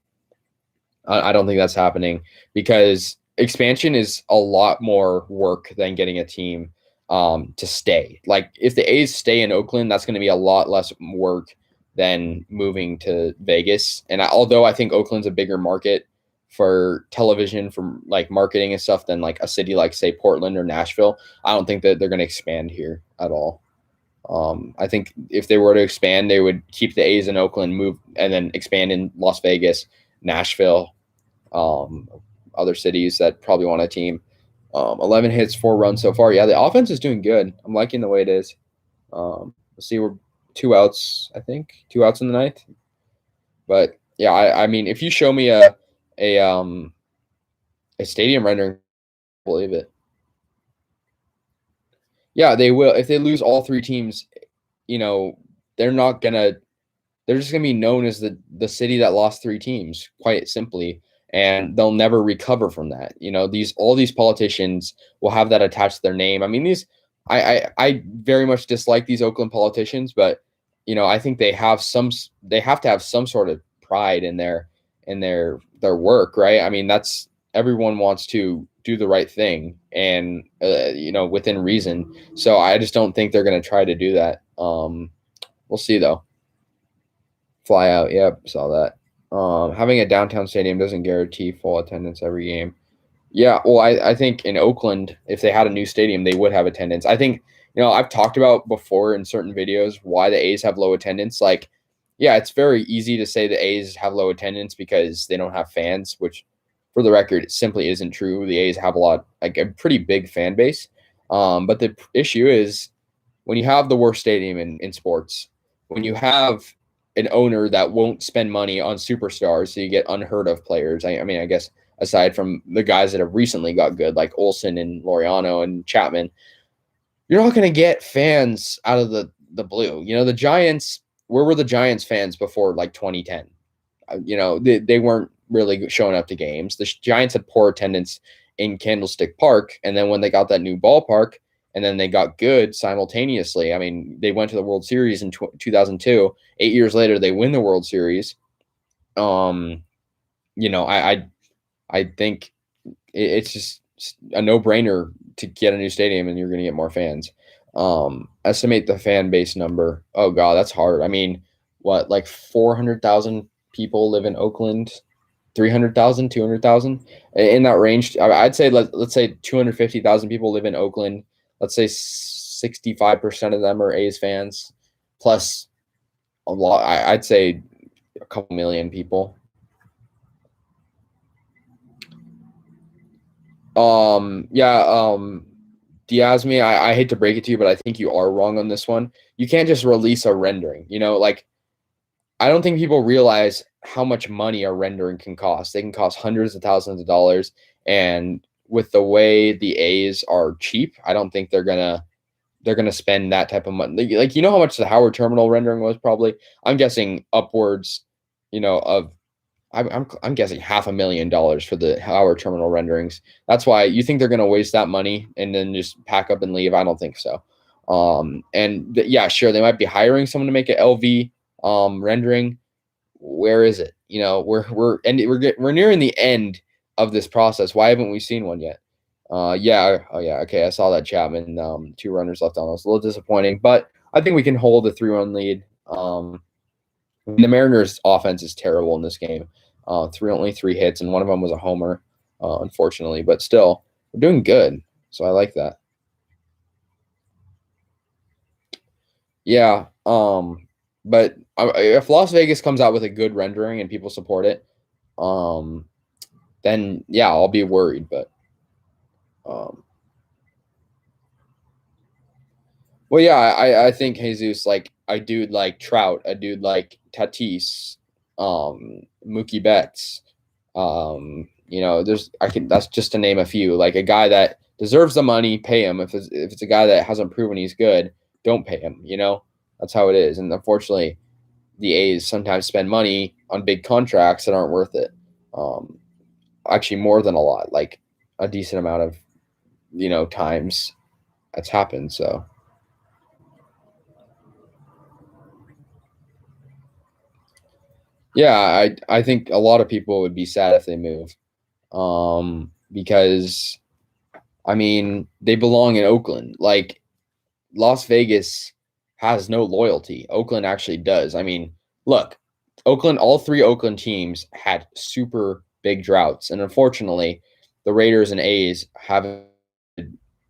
I don't think that's happening because expansion is a lot more work than getting a team to stay. Like if the A's stay in Oakland, that's going to be a lot less work than moving to Vegas. And although I think Oakland's a bigger market for television, for like marketing and stuff than like a city like say Portland or Nashville, I don't think that they're going to expand here at all. I think if they were to expand, they would keep the A's in Oakland, move and then expand in Las Vegas, Nashville, um, other cities that probably want a team. 11 hits, 4 runs so far. Yeah, the offense is doing good. I'm liking the way it is. Let's see, we're 2 outs, I think, 2 outs in the ninth. But yeah, I mean, if you show me a stadium rendering, I believe it. Yeah, they will. If they lose all 3 teams, they're not gonna. They're just gonna be known as the city that lost 3 teams, quite simply, and they'll never recover from that. All these politicians will have that attached to their name. I mean, I very much dislike these Oakland politicians, but I think they have to have some sort of pride in their work, right? I mean, that's everyone wants to do the right thing and within reason. So I just don't think they're going to try to do that. We'll see though. Fly out, yep, saw that. Having a downtown stadium doesn't guarantee full attendance every game. Yeah, well, I think in Oakland, if they had a new stadium, they would have attendance. I think, I've talked about before in certain videos why the A's have low attendance. Like, yeah, it's very easy to say the A's have low attendance because they don't have fans, which, for the record, it simply isn't true. The A's have a pretty big fan base. But the issue is when you have the worst stadium in sports, when you have an owner that won't spend money on superstars, so you get unheard of players. I mean, I guess aside from the guys that have recently got good, like Olsen and Laureano and Chapman, you're not going to get fans out of the blue. The Giants, where were the Giants fans before like 2010? They weren't really showing up to games. The Giants had poor attendance in Candlestick Park, and then when they got that new ballpark, and then they got good simultaneously. I mean, they went to the World Series in 2002. 8 years later, they win the World Series. I think it's just a no-brainer to get a new stadium, and you're going to get more fans. Estimate the fan base number. Oh God, that's hard. I mean, what, like 400,000 people live in Oakland? 300,000, 200,000 in that range. I'd say let's say 250,000 people live in Oakland. Let's say 65% of them are A's fans, plus a lot. I'd say a couple million people. Diazme, I hate to break it to you, but I think you are wrong on this one. You can't just release a rendering. I don't think people realize how much money a rendering can cost. They can cost hundreds of thousands of dollars, and with the way the A's are cheap, I don't think they're gonna spend that type of money. Like how much the Howard Terminal rendering was probably. I'm guessing upwards, of I'm guessing $500,000 for the Howard Terminal renderings. That's why you think they're gonna waste that money and then just pack up and leave. I don't think so. Yeah, sure, they might be hiring someone to make an LV rendering. Where is it? We're nearing the end of this process. Why haven't we seen one yet? Yeah. Oh yeah. Okay. I saw that Chapman. 2 runners left on us. A little disappointing, but I think we can hold a 3-run lead. The Mariners' offense is terrible in this game. Only 3 hits, and one of them was a homer, unfortunately. But still, we're doing good, so I like that. Yeah. But if Las Vegas comes out with a good rendering and people support it, then yeah, I'll be worried. But well, yeah, I think Jesus, like a dude like Trout, a dude like Tatis, Mookie Betts, that's just to name a few. Like a guy that deserves the money, pay him. If it's a guy that hasn't proven he's good, don't pay him. That's how it is. And unfortunately, the A's sometimes spend money on big contracts that aren't worth it. Actually, more than a lot, like a decent amount of times that's happened. So yeah, I think a lot of people would be sad if they move, because I mean they belong in Oakland. Like Las Vegas has no loyalty. Oakland actually does. I mean, look, Oakland, all three Oakland teams had super big droughts. And unfortunately, the Raiders and A's haven't,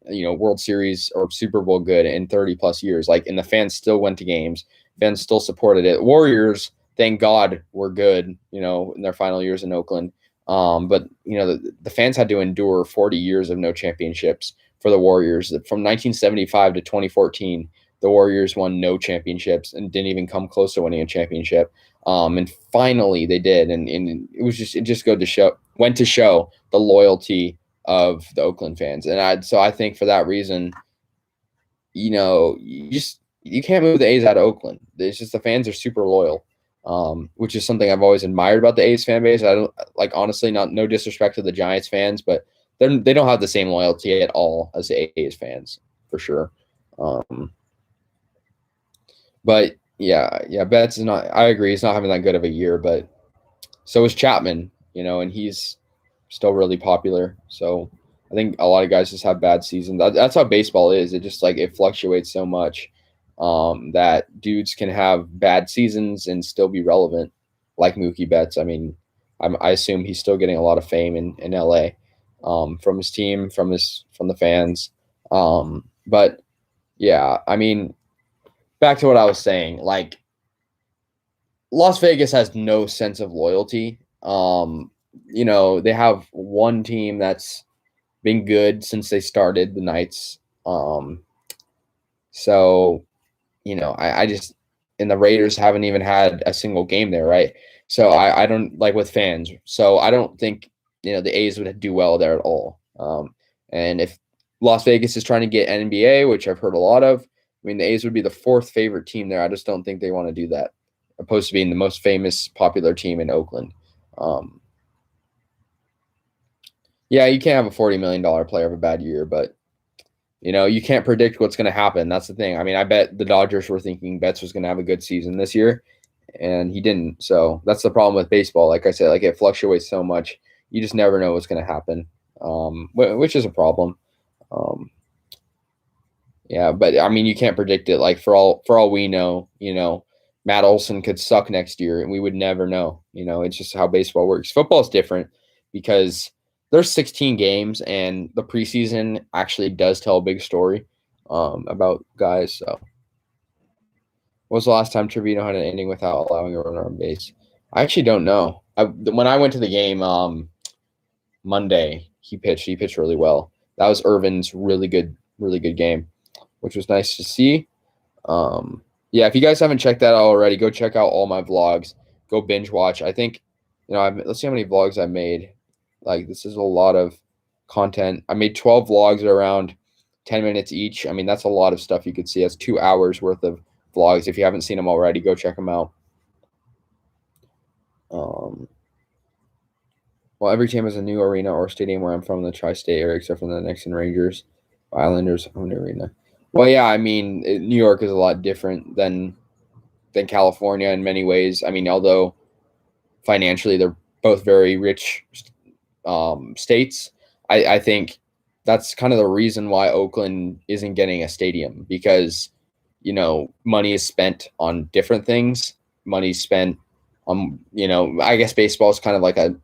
World Series or Super Bowl good in 30 plus years. Like, and the fans still went to games, fans still supported it. Warriors, thank God, were good, in their final years in Oakland. But the fans had to endure 40 years of no championships for the Warriors. From 1975 to 2014, the Warriors won no championships and didn't even come close to winning a championship. And finally they did. And it just went to show the loyalty of the Oakland fans. And I think for that reason, you can't move the A's out of Oakland. It's just the fans are super loyal. Which is something I've always admired about the A's fan base. I don't honestly, no disrespect to the Giants fans, but they don't have the same loyalty at all as the A's fans for sure. But yeah, Betts is not. I agree, he's not having that good of a year, but so is Chapman, and he's still really popular. So I think a lot of guys just have bad seasons. That's how baseball is. It just it fluctuates so much, that dudes can have bad seasons and still be relevant, like Mookie Betts. I mean, I assume he's still getting a lot of fame in LA, from his team, from the fans. But yeah, I mean, back to what I was saying, like Las Vegas has no sense of loyalty. They have one team that's been good since they started, the Knights. So, I just, and the Raiders haven't even had a single game there, right? So I don't like with fans. So I don't think, the A's would do well there at all. And if Las Vegas is trying to get NBA, which I've heard a lot of, I mean, the A's would be the fourth favorite team there. I just don't think they want to do that, opposed to being the most famous, popular team in Oakland. Yeah, you can't have a $40 million player have a bad year, but you can't predict what's going to happen. That's the thing. I mean, I bet the Dodgers were thinking Betts was going to have a good season this year, and he didn't. So that's the problem with baseball. Like I said, it fluctuates so much. You just never know what's going to happen, which is a problem. Um, yeah, but I mean, you can't predict it. Like for all we know, Matt Olson could suck next year, and we would never know. It's just how baseball works. Football's different because there's 16 games, and the preseason actually does tell a big story, about guys. So, when was the last time Trevino had an inning without allowing a runner on base? I actually don't know. When I went to the game, Monday, he pitched. He pitched really well. That was Irvin's really good game, which was nice to see. Yeah, if you guys haven't checked that out already, go check out all my vlogs. Go binge watch. I think, let's see how many vlogs I made. Like, this is a lot of content. I made 12 vlogs around 10 minutes each. I mean, that's a lot of stuff you could see. That's 2 hours worth of vlogs. If you haven't seen them already, go check them out. Well, every team has a new arena or stadium where I'm from, the tri-state area, except for the Nixon Rangers, Islanders own arena. Well, yeah, I mean, New York is a lot different than California in many ways. I mean, although financially they're both very rich, states, I think that's kind of the reason why Oakland isn't getting a stadium, because money is spent on different things. Money spent on, I guess baseball is kind of like a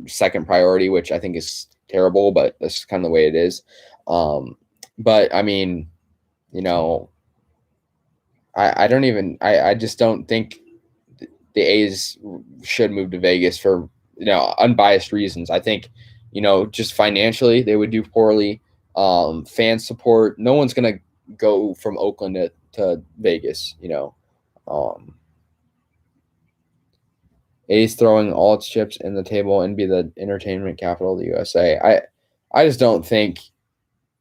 second priority, which I think is terrible, but that's kind of the way it is. But I mean, I just don't think the A's should move to Vegas for, unbiased reasons. I think, just financially they would do poorly. Fan support, no one's going to go from Oakland to Vegas, A's throwing all its chips in the table and be the entertainment capital of the USA. I just don't think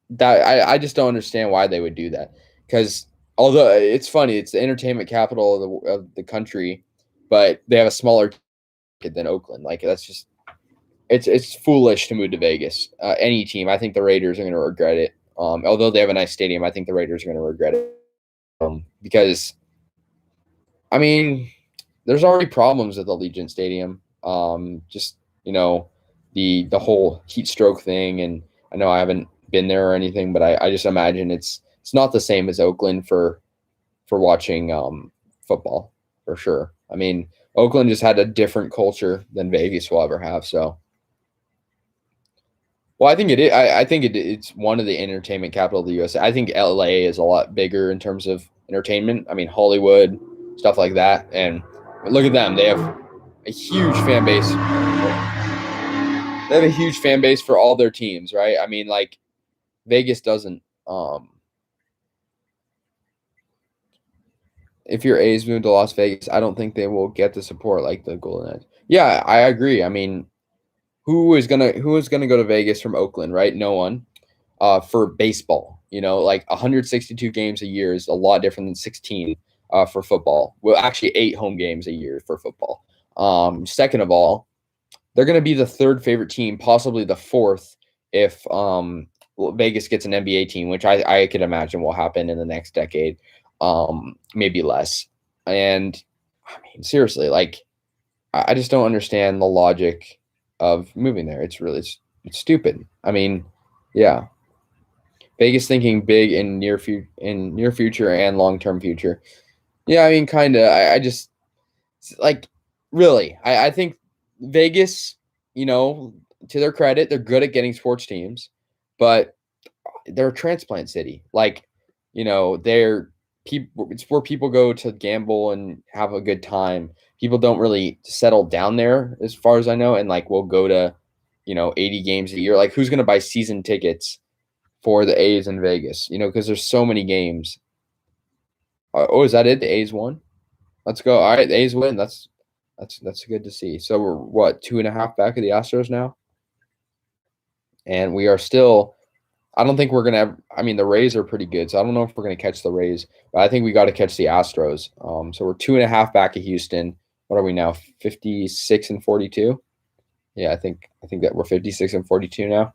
that I just don't understand why they would do that. Because although it's funny, it's the entertainment capital of the country, but they have a smaller market than Oakland. Like, that's just it's foolish to move to Vegas. Any team, I think the Raiders are going to regret it. Although they have a nice stadium, I think the Raiders are going to regret it. Because I mean, there's already problems at the Allegiant Stadium. Just the whole heat stroke thing, and I know I haven't been there or anything, but I just imagine it's not the same as Oakland for watching football for sure. I mean, Oakland just had a different culture than Vegas will ever have. So, well, I think it is. I think it's one of the entertainment capital of the USA. I think LA is a lot bigger in terms of entertainment. I mean, Hollywood, stuff like that. And look at them; they have a huge fan base. They have a huge fan base for all their teams, right? I mean, like Vegas doesn't. If your A's move to Las Vegas, I don't think they will get the support like the Golden Knights. Yeah, I agree. I mean, who is gonna go to Vegas from Oakland, right? No one. For baseball, like 162 games a year is a lot different than 16 for football. Well, actually, 8 home games a year for football. Second of all, they're going to be the third favorite team, possibly the fourth, if Vegas gets an NBA team, which I could imagine will happen in the next decade, maybe less. And I mean, seriously, like I just don't understand the logic of moving there. It's stupid. I mean, yeah, Vegas thinking big in near future and long term future. Yeah, I mean, kind of. I just like really. I think Vegas, you know, to their credit, they're good at getting sports teams, but they're a transplant city. Like, they're people. It's where people go to gamble and have a good time. People don't really settle down there, as far as I know, and like will go to, 80 games a year. Like, who's going to buy season tickets for the A's in Vegas? Because there's so many games. Oh, is that it? The A's won. Let's go. All right, the A's win. That's good to see. So we're what, 2.5 back of the Astros now, and we are still. I don't think we're gonna have. I mean, the Rays are pretty good, so I don't know if we're gonna catch the Rays, but I think we got to catch the Astros. So we're 2.5 back of Houston. What are we now? 56-42. Yeah, I think that we're 56-42 now.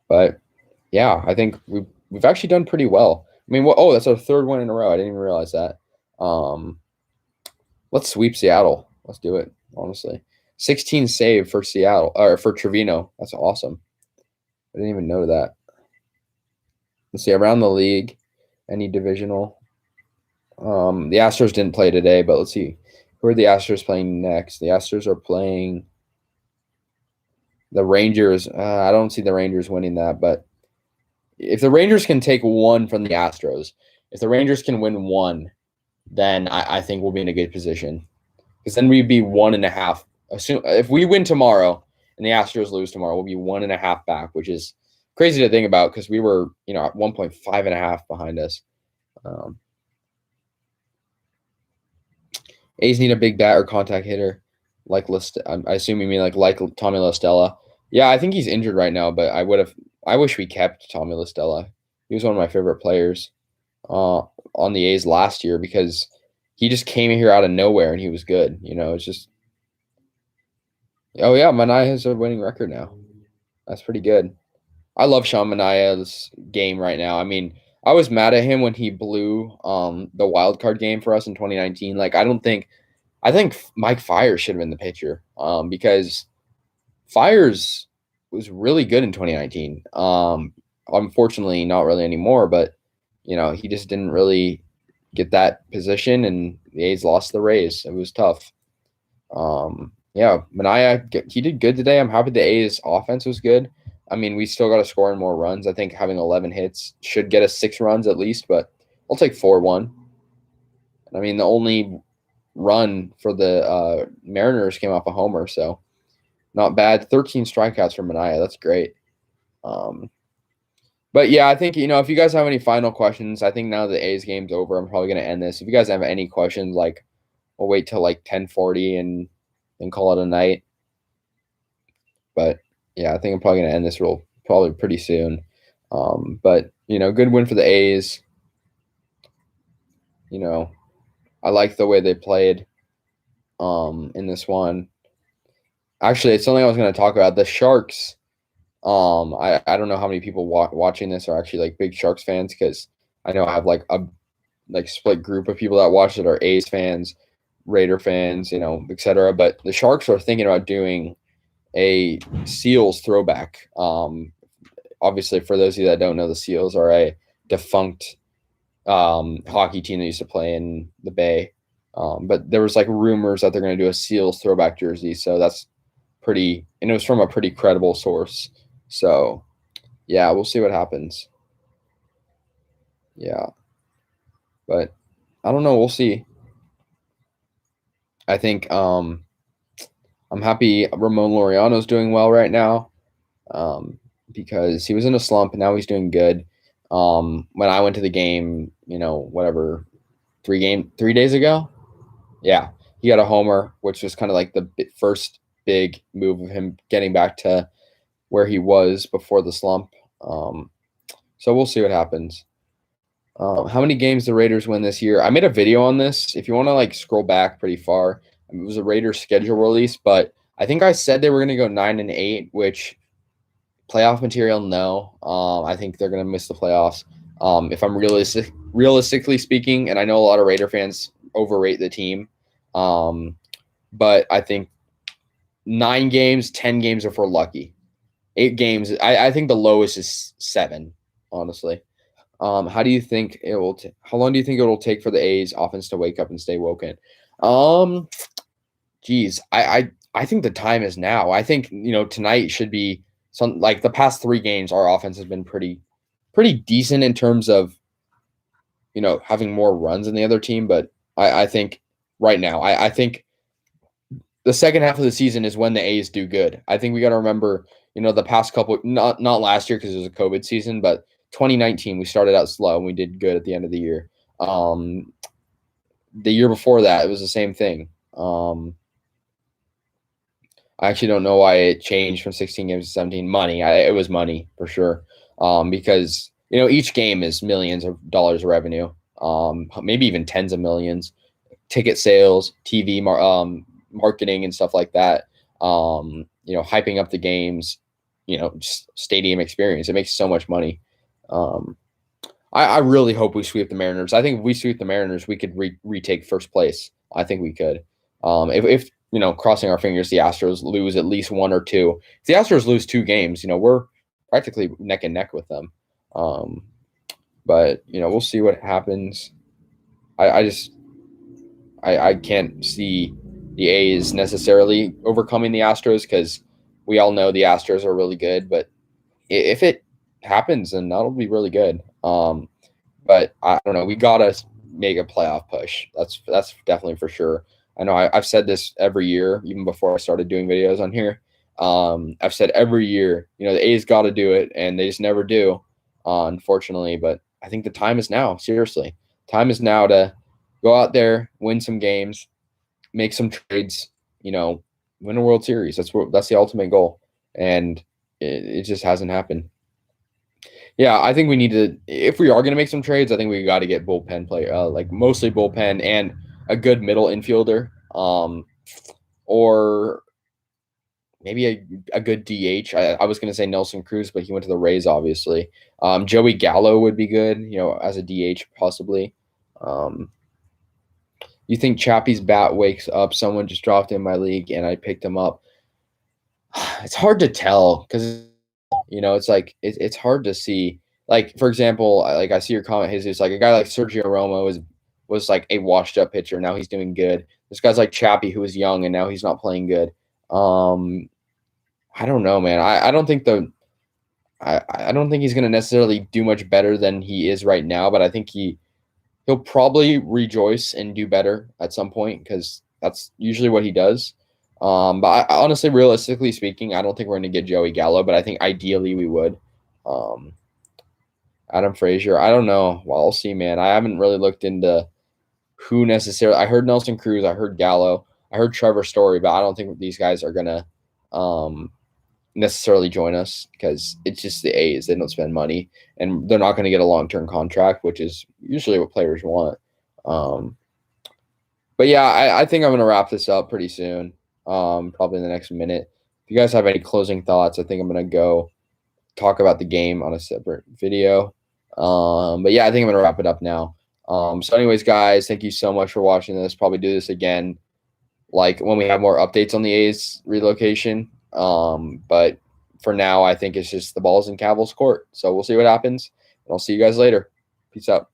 But yeah, I think we've actually done pretty well. I mean, that's our third win in a row. I didn't even realize that. Let's sweep Seattle. Let's do it. Honestly, 16 save for Seattle or for Trevino. That's awesome. I didn't even know that. Let's see, around the league, any divisional. The Astros didn't play today, but let's see. Who are the Astros playing next? The Astros are playing the Rangers. I don't see the Rangers winning that, but if the Rangers can take one from the Astros, if the Rangers can win one, then I think we'll be in a good position. Because then we'd be 1.5. If we win tomorrow and the Astros lose tomorrow, we'll be 1.5 back, which is crazy to think about because we were, at 1.5 behind us. A's need a big bat or contact hitter, like I assume you mean like Tommy La Stella. Yeah, I think he's injured right now, but I wish we kept Tommy La Stella. He was one of my favorite players on the A's last year because he just came here out of nowhere and he was good. It's just. Oh yeah, Manaea has a winning record now. That's pretty good. I love Sean Manaea's game right now. I mean, I was mad at him when he blew the wild card game for us in 2019. Like, I think Mike Fiers should have been the pitcher because Fiers was really good in 2019. Unfortunately, not really anymore, but he just didn't really get that position, and the A's lost the Rays. It was tough. Yeah, Manaea, he did good today. I'm happy the A's offense was good. I mean, we still got to score in more runs. I think having 11 hits should get us 6 runs at least, but I'll take 4-1. I mean, the only run for the Mariners came off a homer, so not bad. 13 strikeouts for Manaea. That's great. But yeah, I think, if you guys have any final questions, I think now the A's game's over. I'm probably going to end this. If you guys have any questions, like, we'll wait till like 10:40 and call it a night. But yeah, I think I'm probably going to end this probably pretty soon. But, good win for the A's. I like the way they played in this one. Actually, it's something I was going to talk about. The Sharks. I don't know how many people watching this are actually like big Sharks fans, because I know I have like a split group of people that watch it are A's fans, Raider fans, etc. But the Sharks are thinking about doing a Seals throwback. Obviously, for those of you that don't know, the Seals are a defunct hockey team that used to play in the Bay. But there was like rumors that they're going to do a Seals throwback jersey, so that's pretty, and it was from a pretty credible source. So yeah, we'll see what happens. Yeah, but I don't know. We'll see. I think I'm happy Ramon Laureano's doing well right now, because he was in a slump and now he's doing good. When I went to the game, whatever, 3 days ago, yeah, he got a homer, which was kind of like the first big move of him getting back to where he was before the slump. So we'll see what happens. How many games the Raiders win this year? I made a video on this. If you want to like scroll back pretty far, it was a Raiders schedule release, but I think I said they were going to go 9-8, which playoff material, no. I think they're going to miss the playoffs. If I'm realistically speaking, and I know a lot of Raider fans overrate the team, but I think 9 games, 10 games if we're lucky. 8 games, I think the lowest is 7, honestly. How do you think it will? How long do you think it will take for the A's offense to wake up and stay woken? Geez, I think the time is now. I think tonight should be some, like the past 3 games. Our offense has been pretty decent in terms of having more runs than the other team. But I think right now, I think the second half of the season is when the A's do good. I think we got to remember, the past couple, not last year because it was a COVID season, but 2019 we started out slow and we did good at the end of the year. The year before that, it was the same thing. I actually don't know why it changed from 16 games to 17. Money, it was money for sure, because each game is millions of dollars of revenue, maybe even tens of millions, ticket sales, TV, marketing, and stuff like that. Hyping up the games, just stadium experience. It makes so much money. I really hope we sweep the Mariners. I think if we sweep the Mariners, we could retake first place. I think we could. If crossing our fingers, the Astros lose at least 1 or 2. If the Astros lose 2 games, we're practically neck and neck with them. But we'll see what happens. I can't see the A's necessarily overcoming the Astros, because we all know the Astros are really good. But if it happens, then that'll be really good. But I don't know. We gotta make a playoff push. That's definitely for sure. I know I've said this every year, even before I started doing videos on here. I've said every year, the A's got to do it, and they just never do, unfortunately. But I think the time is now. Seriously, time is now to go out there, win some games, make some trades. Win a World Series. That's the ultimate goal, and it just hasn't happened. Yeah, I think we need to. If we are going to make some trades, I think we got to get bullpen player, like mostly bullpen and a good middle infielder, or maybe a good DH. I was going to say Nelson Cruz, but he went to the Rays, obviously. Joey Gallo would be good, as a DH possibly. You think Chappie's bat wakes up? Someone just dropped in my league, and I picked him up. It's hard to tell, because it's like it's hard to see. Like, for example, like I see your comment, Jesus, like a guy like Sergio Romo was like a washed up pitcher. Now he's doing good. This guy's like Chappie, who was young and now he's not playing good. I don't know, man. I don't think I don't think he's gonna necessarily do much better than he is right now, but I think he'll probably rejoice and do better at some point, because that's usually what he does. But honestly, realistically speaking, I don't think we're going to get Joey Gallo, but I think ideally we would. Adam Frazier, I don't know. Well, I'll see, man. I haven't really looked into who necessarily. I heard Nelson Cruz, I heard Gallo, I heard Trevor Story, but I don't think these guys are going to necessarily join us, because it's just the A's. They don't spend money, and they're not going to get a long-term contract, which is usually what players want. But yeah, I think I'm going to wrap this up pretty soon. probably in the next minute. If you guys have any closing thoughts, I think I'm gonna go talk about the game on a separate video. But yeah, I think I'm gonna wrap it up now. So anyways, guys, thank you so much for watching this. Probably do this again, like when we have more updates on the A's relocation. But for now, I think it's just the ball's in Cavs' court. So we'll see what happens, and I'll see you guys later. Peace out.